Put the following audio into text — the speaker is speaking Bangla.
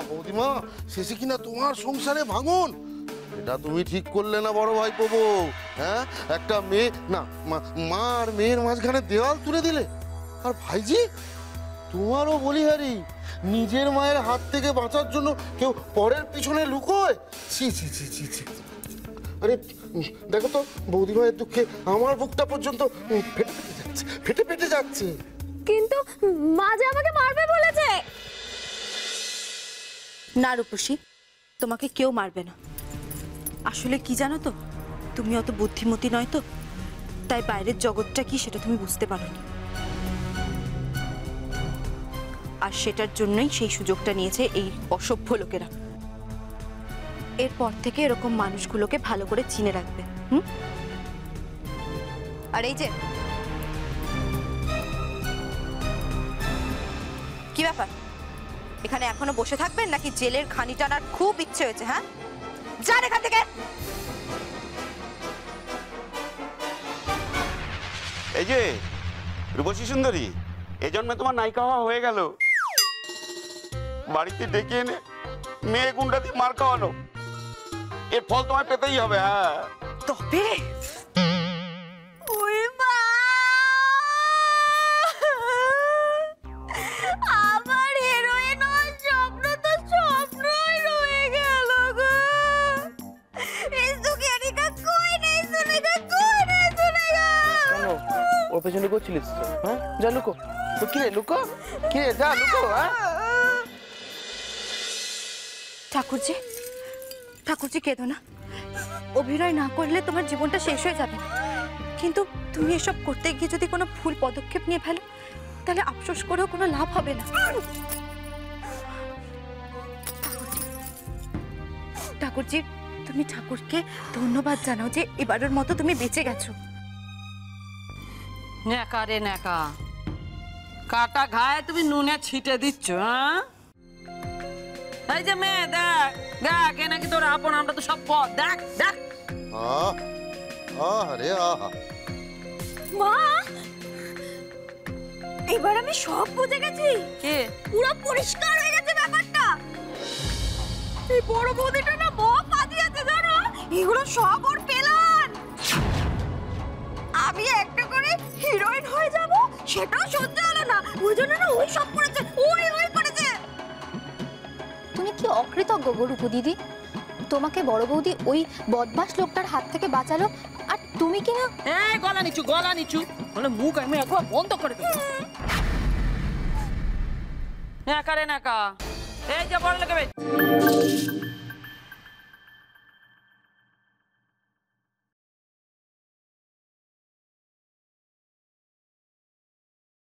বৌদিমা, শেষে কিনা তোমার সংসারে ভাঙন। এটা তুমি ঠিক করলে না বড় ভাই বউ। হ্যাঁ, একটা মেয়ে না, মা আর মেয়ের মাঝখানে দেওয়াল তুলে দিলে। আর ভাইজি, তোমারও বলিহারি, নিজের মায়ের হাত থেকে বাঁচার জন্য কেউ পরের পিছনে লুকোয়? ছি ছি ছি ছি ছি। আরে দেখো তো, বৌদি ভাইয়ের দুঃখে আমার বুকটা পর্যন্ত ফেটে ফেটে যাচ্ছে। কিন্তু মা যে আমাকে মারবে বলেছে। না রূপসী, তোমাকে কেউ মারবে না। আসলে কি জানো তো, তুমি অত বুদ্ধিমতী নয় তো, তাই বাইরের জগৎটা কি সেটা তুমি বুঝতে পারোনি। আর সেটার জন্যই সেই সুযোগটা নিয়েছে এই অসভ্য লোকেরা। এরপর থেকে এরকম মানুষগুলোকে ভালো করে চিনে রাখবে। আর এই যে, কি ব্যাপার, এখানে এখনো বসে থাকবেন নাকি জেলের খানি টানার খুব ইচ্ছে হয়েছে? হ্যাঁ, যান এখান থেকে। এই যে রূপসী সুন্দরী, এই জন্মে তোমার নায়িকা হওয়া হয়ে গেল। বাড়িতে ডেকে এনে মেয়ে গুন্ডা দিয়ে মার খাওয়ানো, এর ফল তোমায় পেতেই হবে। হ্যাঁ, তবে আমার হিরোইন হওয়ার স্বপ্ন তো স্বপ্নই রয়ে গেল গো। এই সুখেরিকা কই নেই, সুনেগা কই নেই, সুনেগা। কেন ওর পেছনে লুকোচ্ছিলিস? হ্যাঁ, যা লুকো। তো কি রে, লুকো। কি রে, যা লুকো। হ্যাঁ, ঠাকুরজি, ঠাকুরজি কেঁদো না। অভিনয় না করলে তোমার জীবনটা শেষ হয়ে যাবে। কিন্তু তুমি এসব করতে গিয়ে যদি কোনো ভুল পদক্ষেপ নিয়ে ফেলো, তাহলে আফসোস করেও কোনো লাভ হবে না। ঠাকুরজি, তুমি ঠাকুরকে ধন্যবাদ জানাও যে এবারের মতো তুমি বেঁচে গেছো। নেকা রে নেকা, কাটা ঘায়ে তুমি নুনে ছিটে দিচ্ছ। হ্যাঁ, এই যে মেয়ে, দেখ দেখ, এ নাকি তোর আপন, আমরা তো সব পথ। দেখ দেখ। আরে আহা, মা, এবার আমি সব বুঝে গেছি। কে? পুরো পরিষ্কার হয়ে গেছে ব্যাপারটা। এই বড় বৌদিটা না বক পাঠিয়েছে জানো, এগুলো সব ওর প্ল্যান। আমি একটা করে হিরোইন হয়ে যাব, সেটাও সহ্য হলো না। ওই জন্য না ওই সব করেছে, ওই করেছে। তুমি কি অকৃতজ্ঞ গো রূপু দিদি? তোমাকে বড় বৌদি ওই বদমাশ লোকটার হাত থেকে বাঁচালো, আর তুমি কি না? এই গলা নিচু, গলা নিচু, মানে মুখ আমি একবার বন্ধ করে দেবো। নেকা রে নেকা, এই যে বড় লোকে